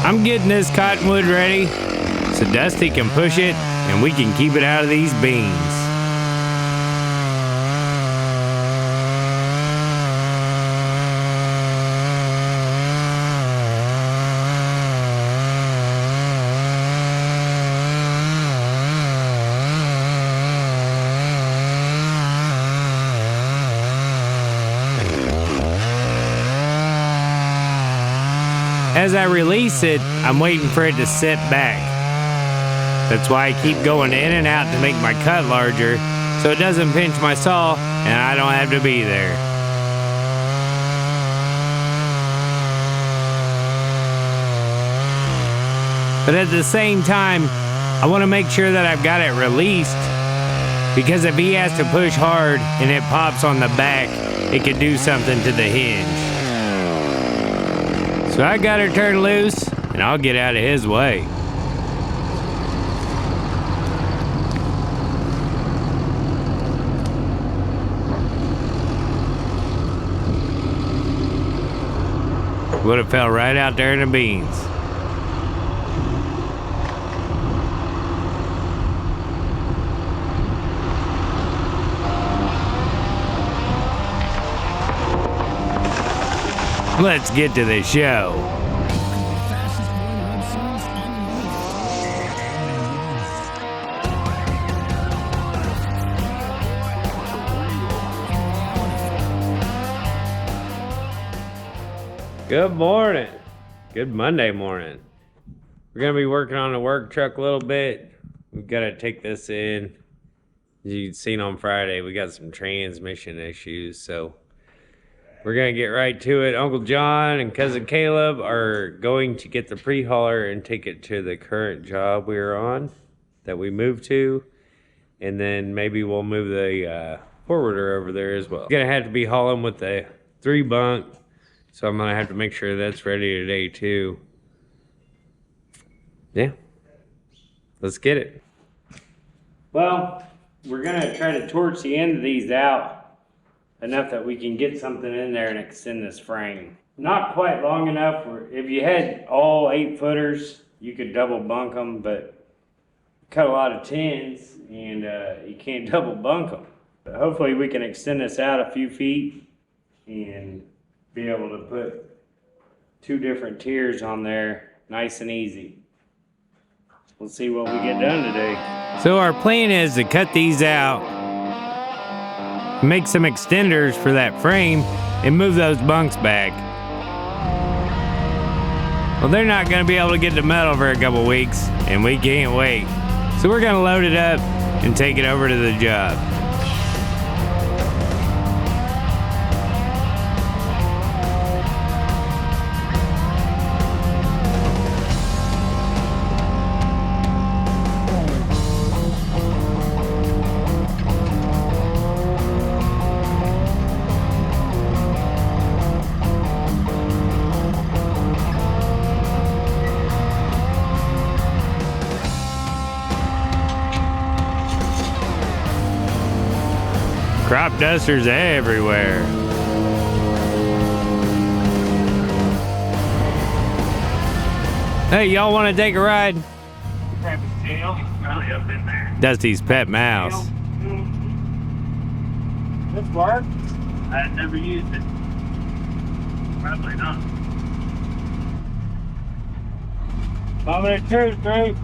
I'm getting this cottonwood ready so Dusty can push it and we can keep it out of these beans. As I release it, I'm waiting for it to sit back. That's why I keep going in and out to make my cut larger so it doesn't pinch my saw and I don't have to be there. But at the same time, I want to make sure that I've got it released, because if he has to push hard and it pops on the back, it could do something to the hinge. So I got her turned loose, and I'll get out of his way. Would have fell right out there in the beans. Let's get to the show. Good morning. Good Monday morning. We're gonna be working on the work truck a little bit. We've got to take this in. As you'd seen on Friday, we got some transmission issues, so we're going to get right to it. Uncle John and Cousin Caleb are going to get the pre-hauler and take it to the current job we're on that we moved to. And then maybe we'll move the forwarder over there as well. We're going to have to be hauling with the 3-bunk, so I'm going to have to make sure that's ready today too. Yeah, let's get it. Well, we're going to try to torch the end of these out enough that we can get something in there and extend this frame. Not quite long enough where if you had all 8-footers, you could double bunk them, but cut a lot of 10s and you can't double bunk them. But hopefully we can extend this out a few feet and be able to put 2 different tiers on there nice and easy. We'll see what we get done today. So our plan is to cut these out, make some extenders for that frame, and move those bunks back. Well, they're not going to be able to get the metal for a couple weeks, and we can't wait. So we're going to load it up and take it over to the job. Crop dusters everywhere. Hey, y'all want to take a ride? Probably up in there. Dusty's pet mouse. This work? I've never used it. Probably not. Moment of truth, Drew.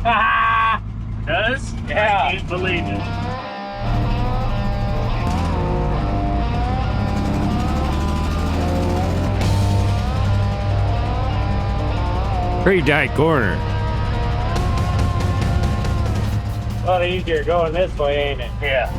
Ha! Does? Yeah. I can't believe it. Pretty tight corner. A lot easier going this way, ain't it? Yeah.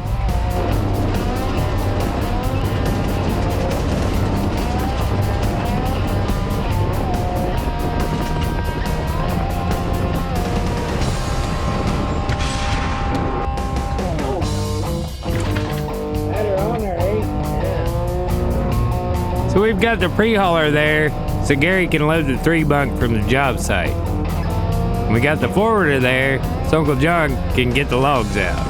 So we've got the pre-hauler there so Gary can load the 3-bunk from the job site. And we got the forwarder there so Uncle John can get the logs out.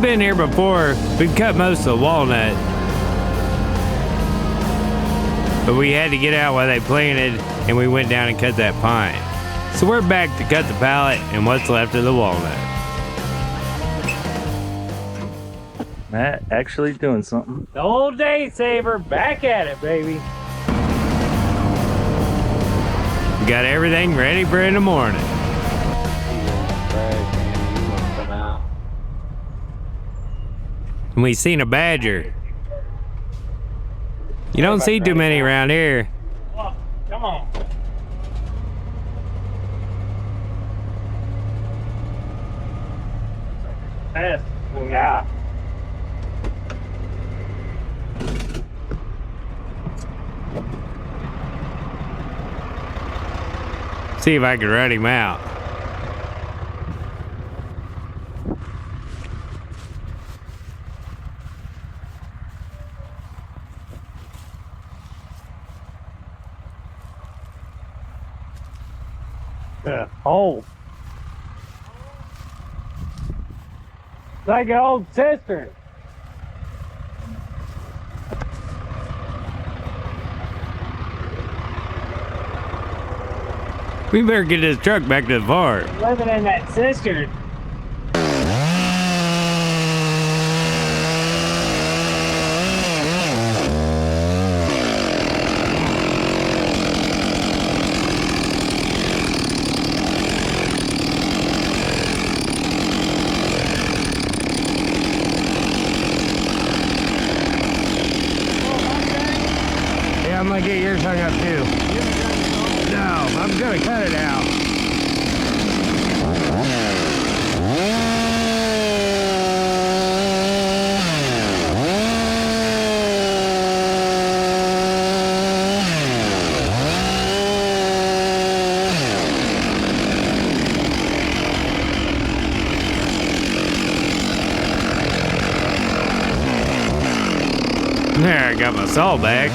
we've been here before. We've cut most of the walnut. But we had to get out while they planted, and we went down and cut that pine. So we're back to cut the pallet and what's left of the walnut. Matt actually doing something. The old day saver, back at it, baby. We got everything ready for in the morning. And we seen a badger. You don't see too many around here. Come on. Fast. Yeah. See if I can run him out. Yeah. Oh. It's like an old cistern. We better get this truck back to the farm. Living in that cistern. Yeah, I'm gonna get yours hung up too. No, I'm gonna cut it out. There, I got my saw back.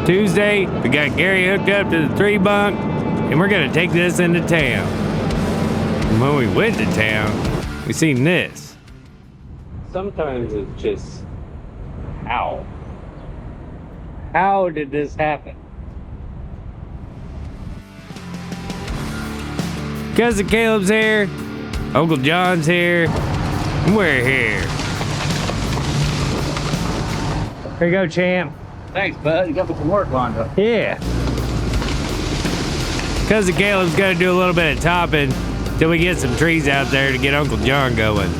Tuesday, we got Gary hooked up to the 3-bunk, and we're gonna take this into town. And when we went to town, we seen this. Sometimes it's just, how? How did this happen? Cousin Caleb's here, Uncle John's here, and we're here. Here you go, champ. Thanks, bud. You got some work lined up. Yeah. Cousin Caleb's got to do a little bit of topping till we get some trees out there to get Uncle John going.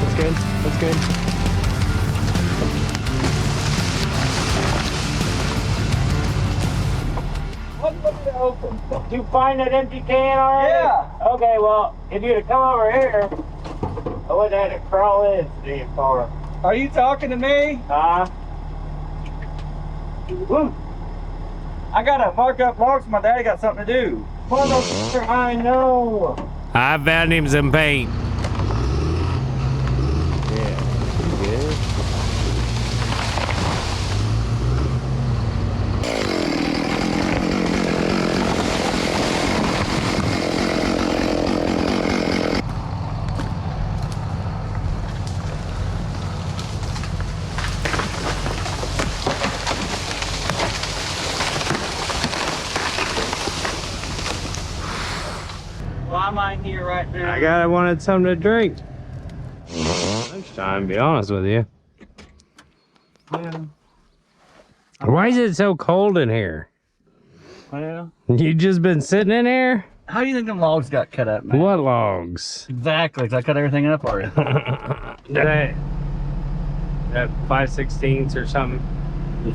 That's good. That's good. Did you find that empty can already? Yeah. Okay, well, if you'd have come over here, I wouldn't have had to crawl in to the car. Are you talking to me? Woo. I gotta mark up logs. My daddy got something to do. Motherfucker, I know. I found him some paint. Yeah, good. Why am I here right now? I wanted something to drink. Lunchtime, to be honest with you. Yeah. Why is it so cold in here? Well, You just been sitting in here? how do you think them logs got cut up, man? What logs? Exactly, 'cause I cut everything up already. that 5/16 or something.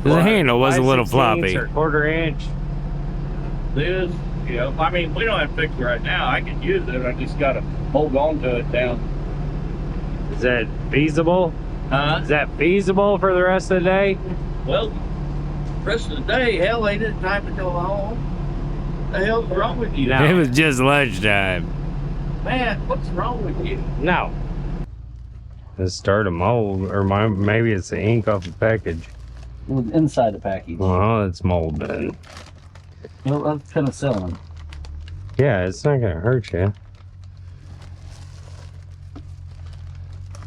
The handle was a little 5/16 floppy. or 1/4 inch. This Yeah, I mean, we don't have to fix it right now. I can use it. I just gotta hold on to it down. Is that feasible? Huh? Is that feasible for the rest of the day? Well, rest of the day, hell, ain't it time to go home? The hell's wrong with you? No. It was just lunchtime. Man, what's wrong with you? No. Let's start a mold, or maybe it's the ink off the package. It was inside the package. Well, it's mold then. Well, that's penicillin. Yeah, it's not gonna hurt you.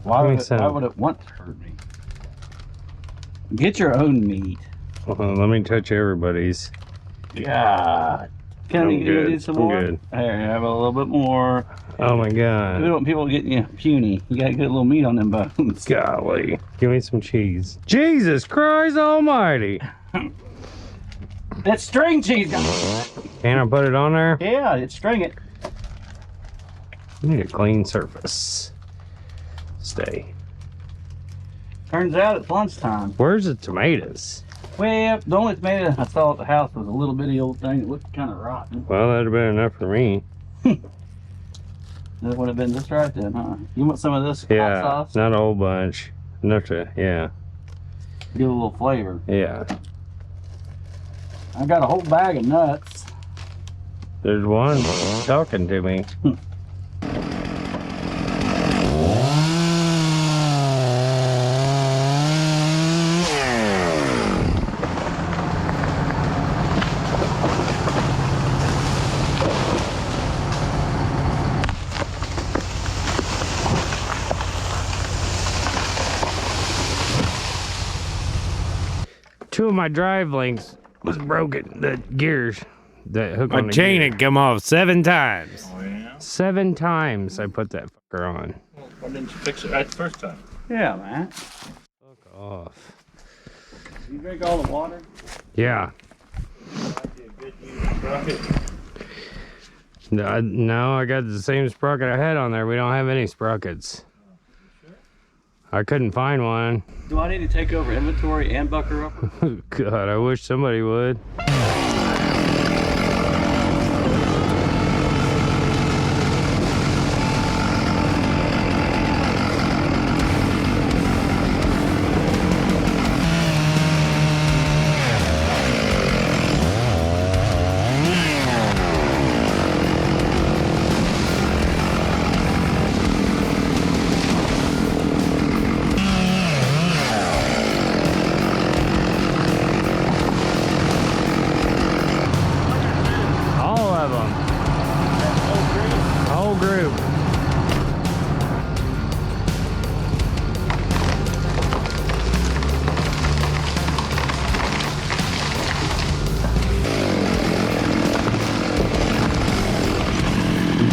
Why would, Makes sense. why would it want to hurt me? Get your own meat. Well, let me touch everybody's. God. Can I'm you good. do some I'm more? good. Here, have a little bit more. Oh my We god. don't want people getting you puny. You got good little meat on them bones. Golly. Give me some cheese. Jesus Christ almighty. That's string cheese. Can I put it on there? Yeah, it's string it. I need a clean surface. Stay. Turns out it's lunchtime. Where's the tomatoes? Well, the only tomato I saw at the house was a little bitty old thing that looked kind of rotten. Well, that'd have been enough for me. That would have been just right then, huh? You want some of this hot Yeah, sauce? not a whole bunch. Enough to, yeah, Give it a little flavor. yeah. I got a whole bag of nuts. There's one talking to me. Two of my drive links was broken. The gears that hook on the chain had come off 7 times. Oh, yeah? 7 times I put that fucker on. Why didn't you fix it right the first time? Yeah, man. Fuck off. You drink all the water? Yeah. No, I got the same sprocket I had on there. We don't have any sprockets. I couldn't find one. Do I need to take over inventory and bucker up? God, I wish somebody would. All of them. Whole group.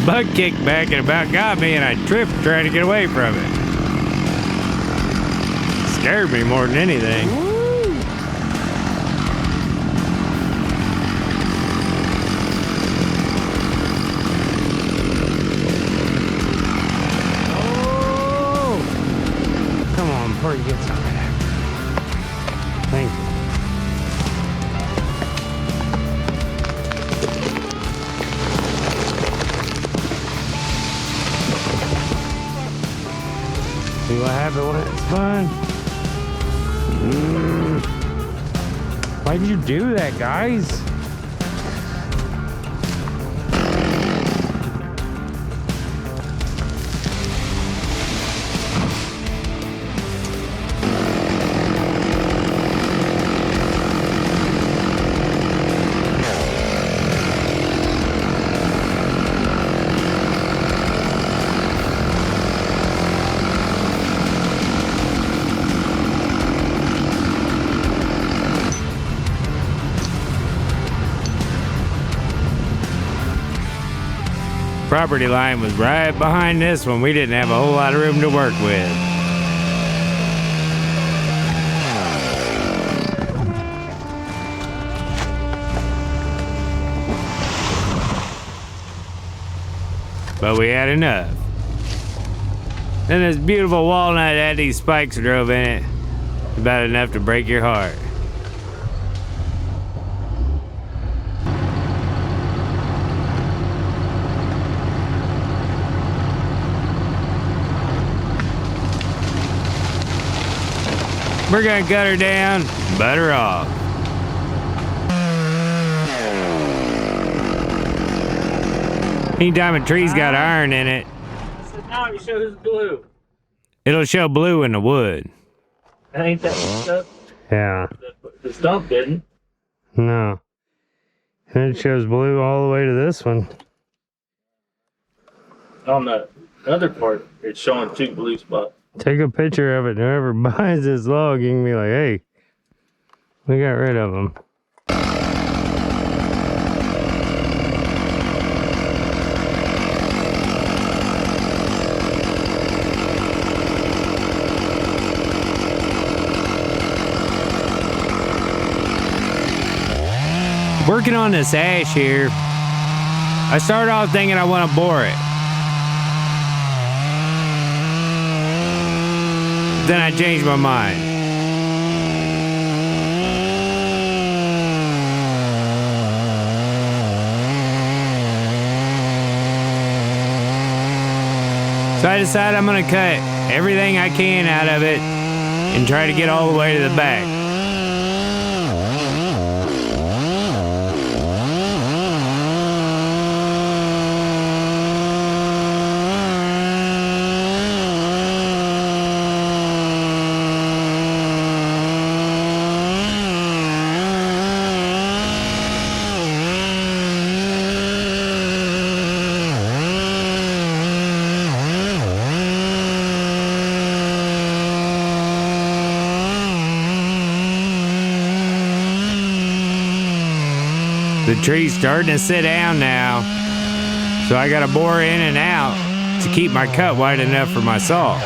Bug kicked back and about got me, and I tripped trying to get away from it. Scared me more than anything. Oh! Come on, before he gets on it. Thank you. See what happened when it's fun? Why did you do that, guys? Property line was right behind this one. We didn't have a whole lot of room to work with. But we had enough. Then this beautiful walnut had these spikes drove in it. About enough to break your heart. We're gonna cut her down, butter off. Anytime a tree's got iron in it, So now it shows blue. it'll show blue in the wood. Ain't that stuff? Yeah. The stump didn't. No. And it shows blue all the way to this one. On the other part, it's showing 2 blue spots. Take a picture of it. Whoever buys this log, you can be like, hey, we got rid of them. Working on this ash here, I started off thinking I want to bore it. Then I changed my mind. So I decided I'm gonna cut everything I can out of it and try to get all the way to the back. The tree's starting to sit down now, so I gotta bore in and out to keep my cut wide enough for my saw.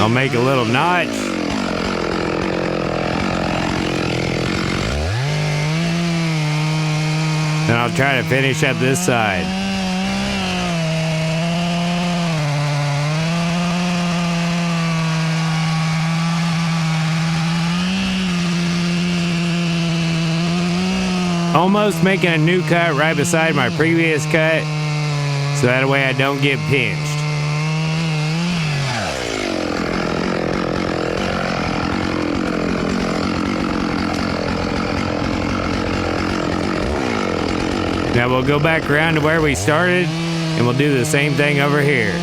I'll make a little notch. Then I'll try to finish up this side. Almost making a new cut right beside my previous cut, so that way I don't get pinched. Now we'll go back around to where we started, and we'll do the same thing over here.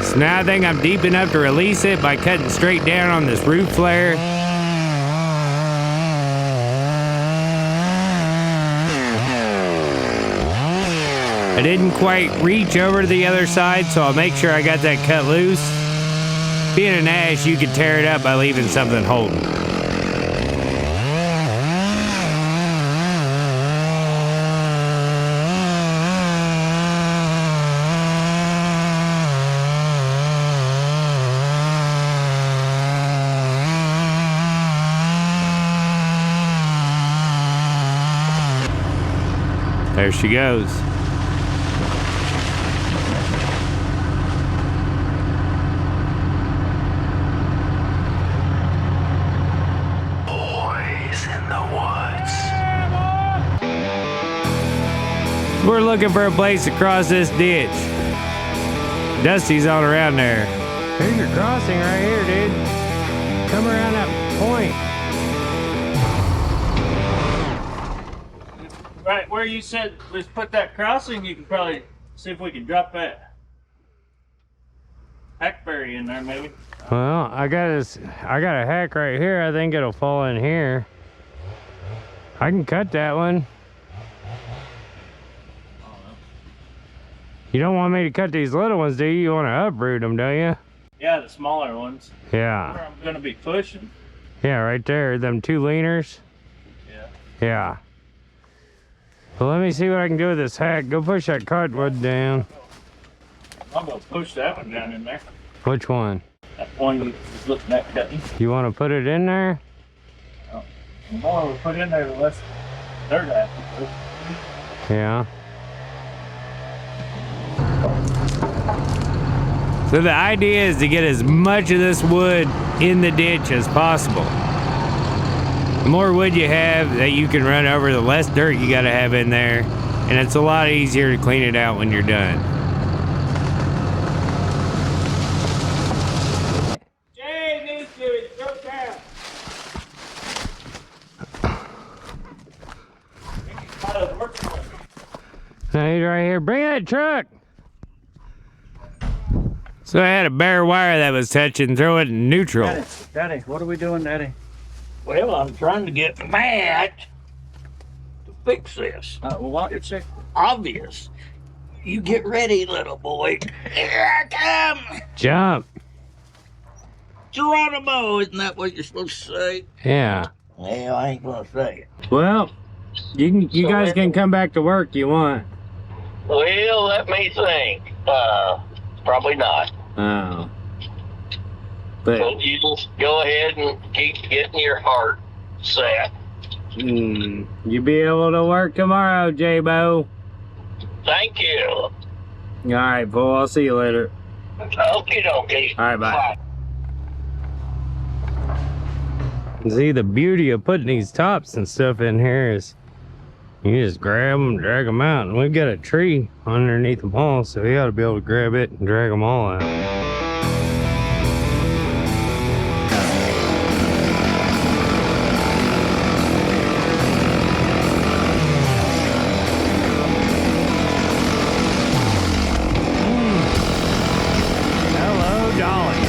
So now I think I'm deep enough to release it by cutting straight down on this roof flare. I didn't quite reach over to the other side, so I'll make sure I got that cut loose. Being an ash, you could tear it up by leaving something holding. There she goes. Boys in the woods. We're looking for a place to cross this ditch. Dusty's on around there. Here's your crossing right here, dude. Come around that point. Right where you said let's put that crossing, you can probably see if we can drop that hackberry in there, maybe. Well, I got a hack right here. I think it'll fall in here. I can cut that one. You don't want me to cut these little ones, do you? You want to uproot them, don't you? Yeah, the smaller ones. Yeah. Where I'm gonna be pushing. Yeah, right there. Them 2 leaners. Yeah. Yeah. Well, let me see what I can do with this hack. Go push that cottonwood down. I'm gonna push that one down in there. Which one? That one you was looking at cutting. You want to put it in there? The more we put in there, the less dirt I have to put. Yeah. So the idea is to get as much of this wood in the ditch as possible. The more wood you have that you can run over, the less dirt you gotta have in there. And it's a lot easier to clean it out when you're done. Jay, this dude, go down. Now he's right here. Bring that truck. So I had a bare wire that was touching. Throw it in neutral. Daddy, what are we doing, Daddy? Well, I'm trying to get Matt to fix this. Well, it's Obvious. You get ready, little boy. Here I come. Jump. Geronimo, isn't that what you're supposed to say? Yeah. Well, I ain't gonna say it. Well, you guys can come back to work you want. Well, let me think. Probably not. Oh. But So you just go ahead and keep getting your heart set. you be able to work tomorrow, J-Bo. Thank you. All right, Paul. I'll see you later. Okie dokie. All right, bye. See, the beauty of putting these tops and stuff in here is you just grab them, drag them out, and we've got a tree underneath them all, so we ought to be able to grab it and drag them all out. Hello, Dolly.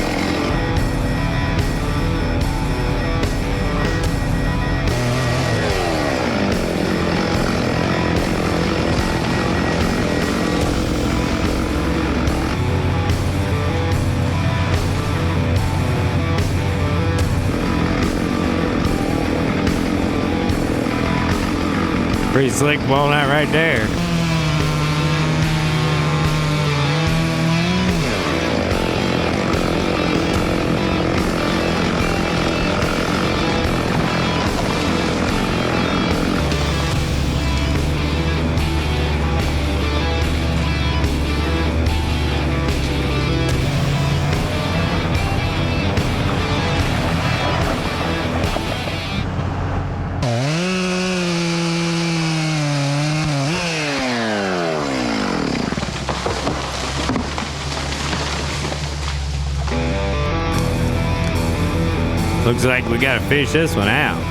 Pretty slick walnut right there. Looks like we gotta fish this one out.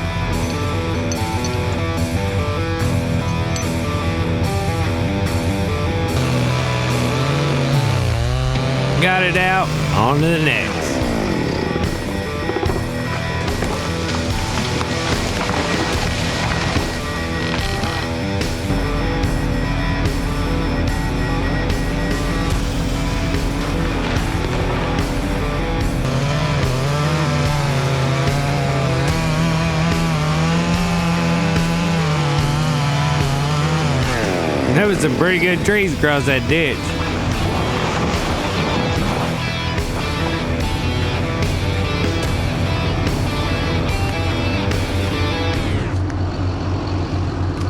Got it out, on to the next. There was some pretty good trees across that ditch.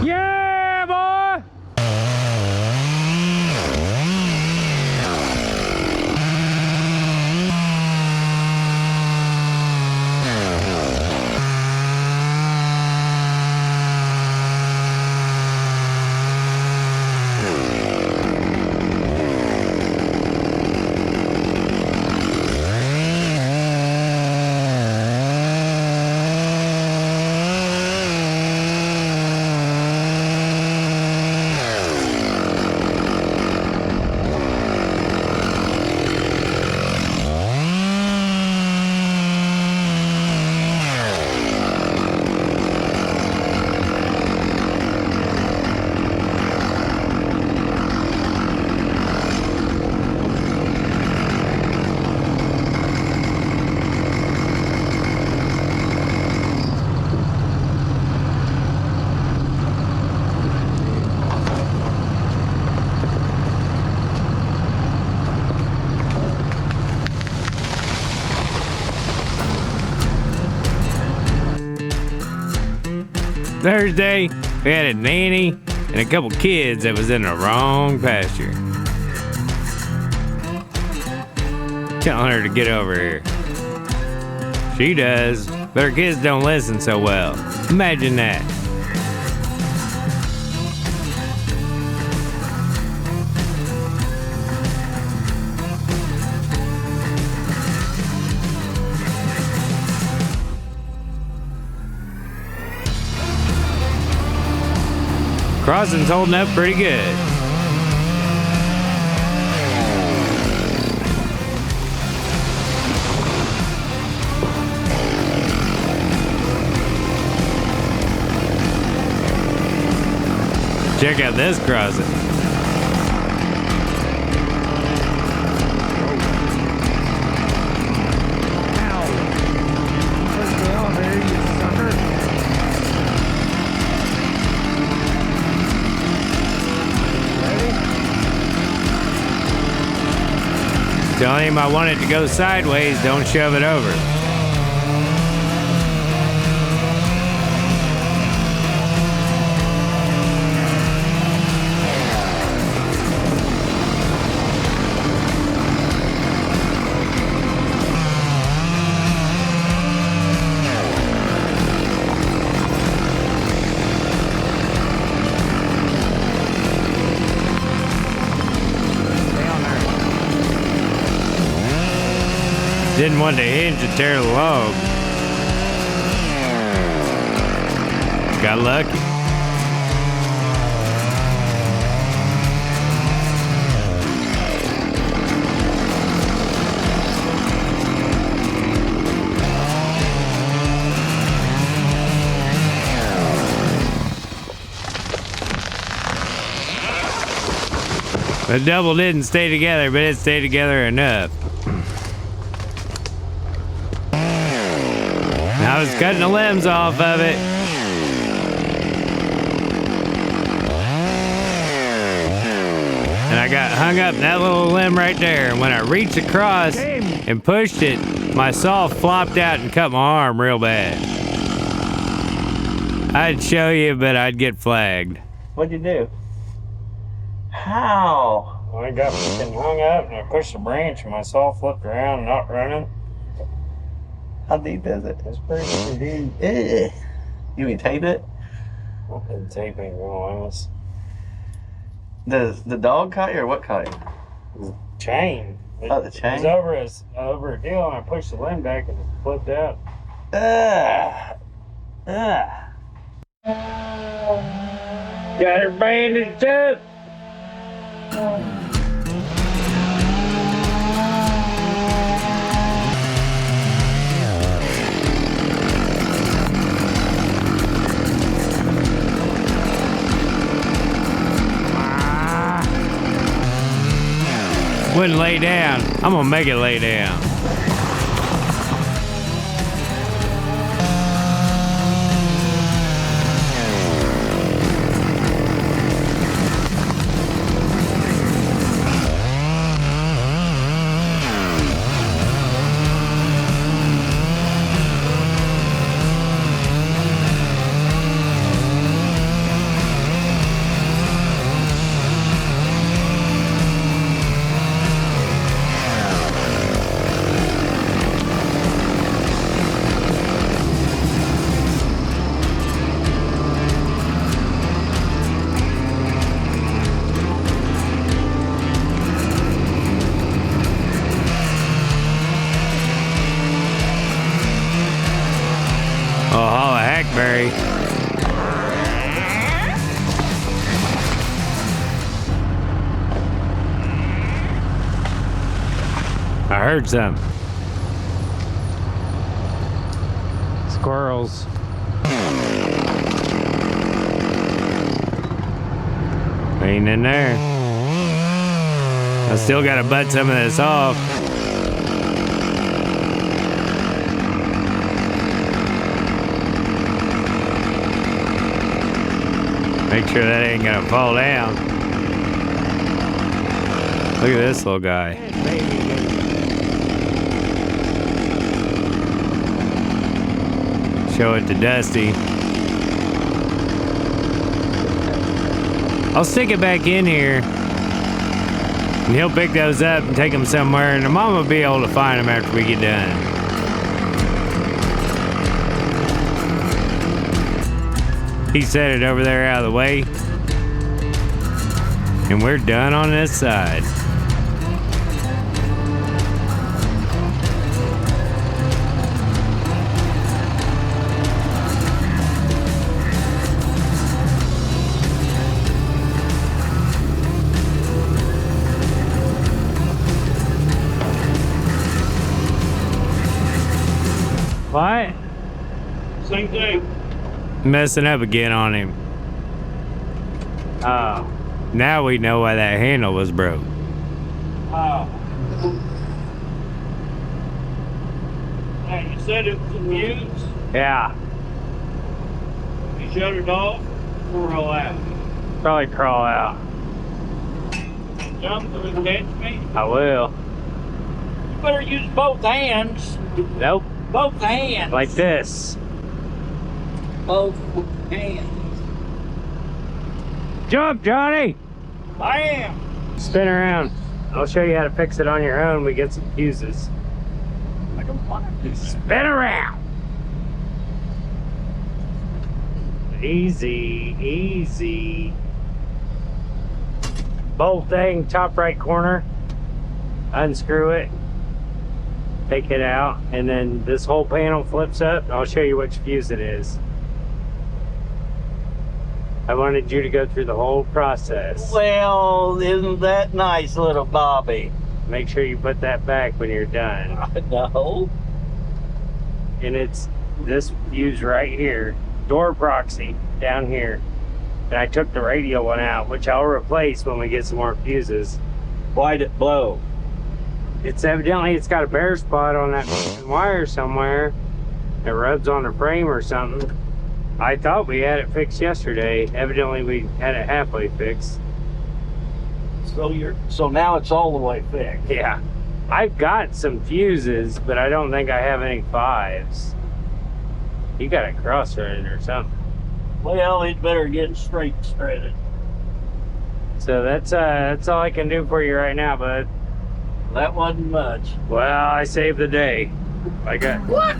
Yeah, boy! Thursday, we had a nanny and a couple kids that was in the wrong pasture. Telling her to get over here. She does, but her kids don't listen so well. Imagine that. Crossing's holding up pretty good. Check out this crossing. Telling him I want it to go sideways, don't shove it over. Didn't want to hinge and tear the log. Got lucky. The double didn't stay together, but it stayed together enough. I was cutting the limbs off of it. And I got hung up in that little limb right there. And when I reached across and pushed it, my saw flopped out and cut my arm real bad. I'd show you, but I'd get flagged. What'd you do? How? Well, I got hung up and I pushed the branch and my saw flipped around and not running. How deep is it? It's pretty deep. Ugh. You mean tape it? The tape ain't real honest. Does the dog caught you or what caught you? Chain. Oh, the chain? It was over a deal and I pushed the limb back and it flipped out. Ugh. Ugh. Got her bandaged up. Wouldn't lay down. I'm gonna make it lay down. Oh, holla hackberry. I heard some. Squirrels. Ain't in there. I still gotta butt some of this off. Make sure that ain't gonna fall down. Look at this little guy. Show it to Dusty. I'll stick it back in here, and he'll pick those up and take them somewhere, and the mom will be able to find them after we get done. He set it over there out of the way, and we're done on this side. What? Same thing. Messing up again on him. Oh. Now we know why that handle was broke. Wow. Hey, you said it was a fuse. Yeah. You shut it off or roll out. Probably crawl out. Jump to catch me. I will. You better use both hands. Nope. Both hands. Like this. Both hands. Jump, Johnny! I am. Spin around. I'll show you how to fix it on your own. We get some fuses. I don't want to. Spin around! Easy, easy. Bolt thing, top right corner. Unscrew it. Take it out, and then this whole panel flips up. I'll show you which fuse it is. I wanted you to go through the whole process. Well, isn't that nice, little Bobby? Make sure you put that back when you're done. No. And it's this fuse right here, door proxy down here. And I took the radial one out, which I'll replace when we get some more fuses. Why'd it blow? It's evidently, it's got a bare spot on that wire somewhere. It rubs on the frame or something. I thought we had it fixed yesterday. Evidently we had it halfway fixed. So now it's all the way fixed. Yeah. I've got some fuses, but I don't think I have any 5s. You got it cross-threaded or something. Well, it better get straight threaded. So that's all I can do for you right now, bud. That wasn't much. Well, I saved the day. I got What?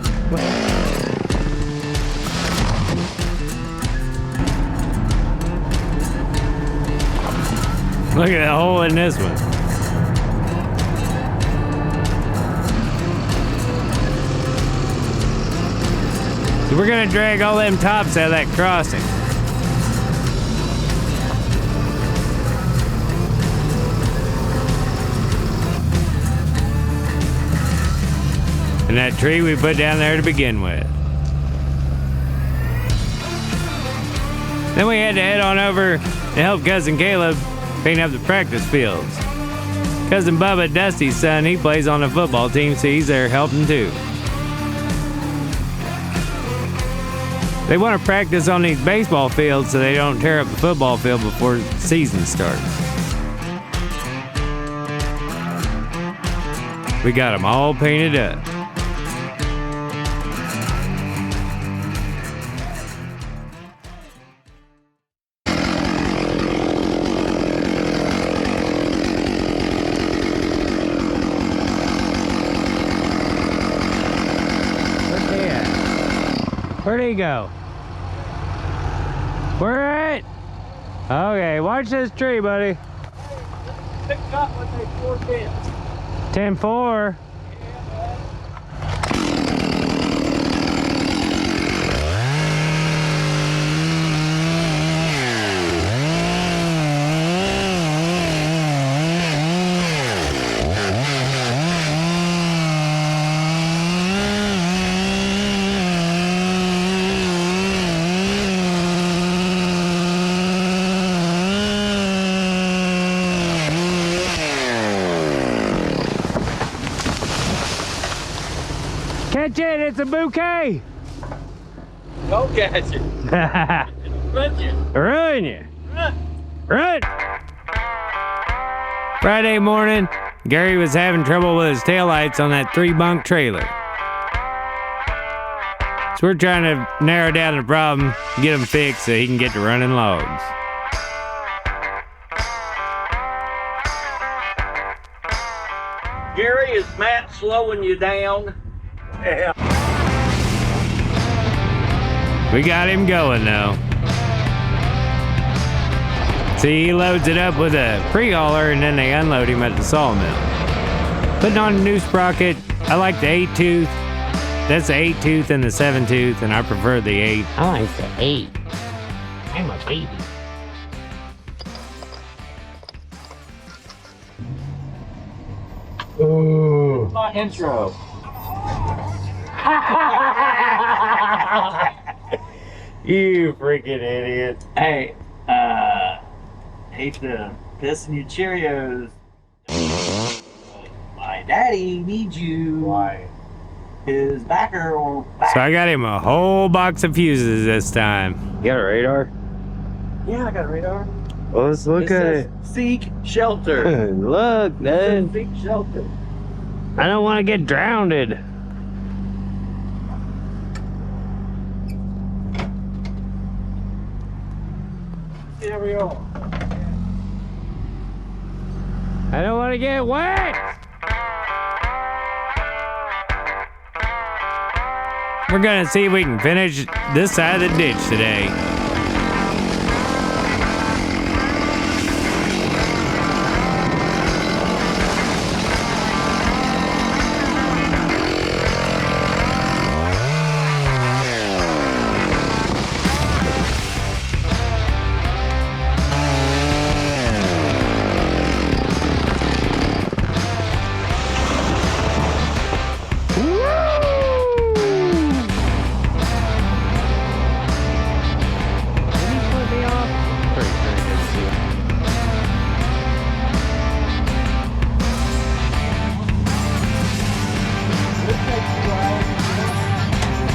Look at that hole in this one. So we're gonna drag all them tops out of that crossing. And that tree we put down there to begin with. Then we had to head on over to help Cousin Caleb paint up the practice fields. Cousin Bubba, Dusty's son, he plays on the football team, so he's there helping too. They want to practice on these baseball fields so they don't tear up the football field before the season starts. We got them all painted up. Where'd he go? Where at? Okay, watch this tree, buddy. Picked up what they forced in. 10-4. Catch it, it's a bouquet. Go catch it. Run you. Run you. Run. Run. Friday morning, Gary was having trouble with his taillights on that 3-bunk trailer. So we're trying to narrow down the problem, get him fixed so he can get to running logs. Gary, is Matt slowing you down? Yeah. We got him going though. See, he loads it up with a pre-hauler and then they unload him at the sawmill. Putting on a new sprocket, I like the 8-tooth. That's the 8-tooth and the 7-tooth, and I prefer the 8. I like the 8. I'm a baby. Ooh. My intro. You freaking idiot. Hey, hate to piss in your Cheerios. My daddy needs you. Why? His backer or So I got him a whole box of fuses this time. You got a radar? Yeah, I got a radar. Well, let's look at it. Seek shelter. Look, man. Seek shelter. I don't want to get drowned. Here we go. I don't want to get wet. We're gonna see if we can finish this side of the ditch today.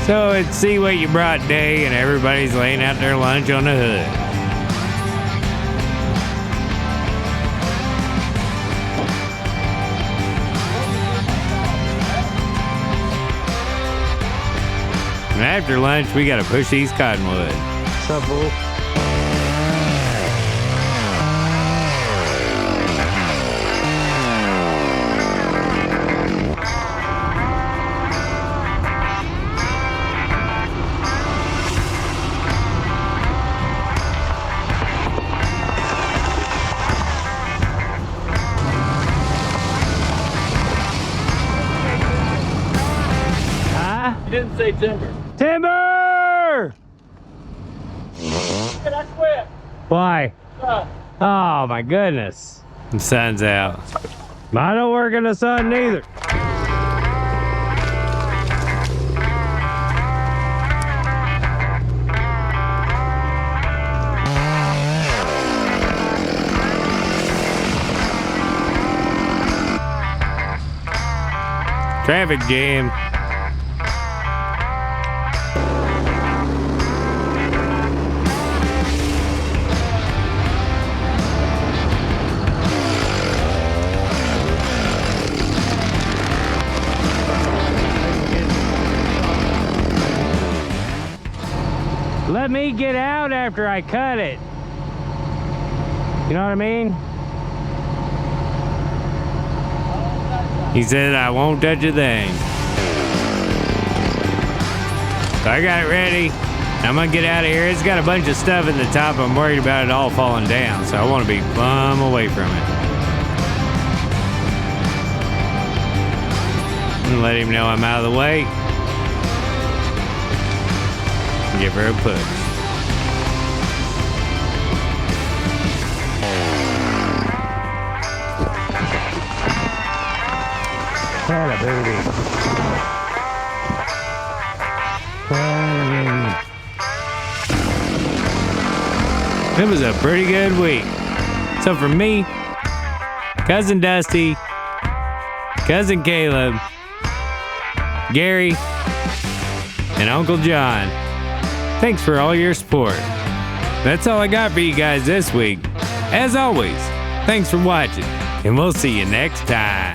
So it's see what you brought day, and everybody's laying out their lunch on the hood. And after lunch, we gotta push these cottonwood. What's up, fool? You didn't say timber. Timber! Can I quit? Why? Oh my goodness. The sun's out. I don't work in the sun neither. Traffic jam. Let me get out after I cut it. You know what I mean? He said I won't touch a thing. So I got it ready. I'm gonna get out of here. It's got a bunch of stuff in the top. I'm worried about it all falling down, so I want to be plumb away from it. And let him know I'm out of the way. Give her a push. What a baby. It was a pretty good week. So for me, Cousin Dusty, Cousin Caleb, Gary, and Uncle John, thanks for all your support. That's all I got for you guys this week. As always, thanks for watching, and we'll see you next time.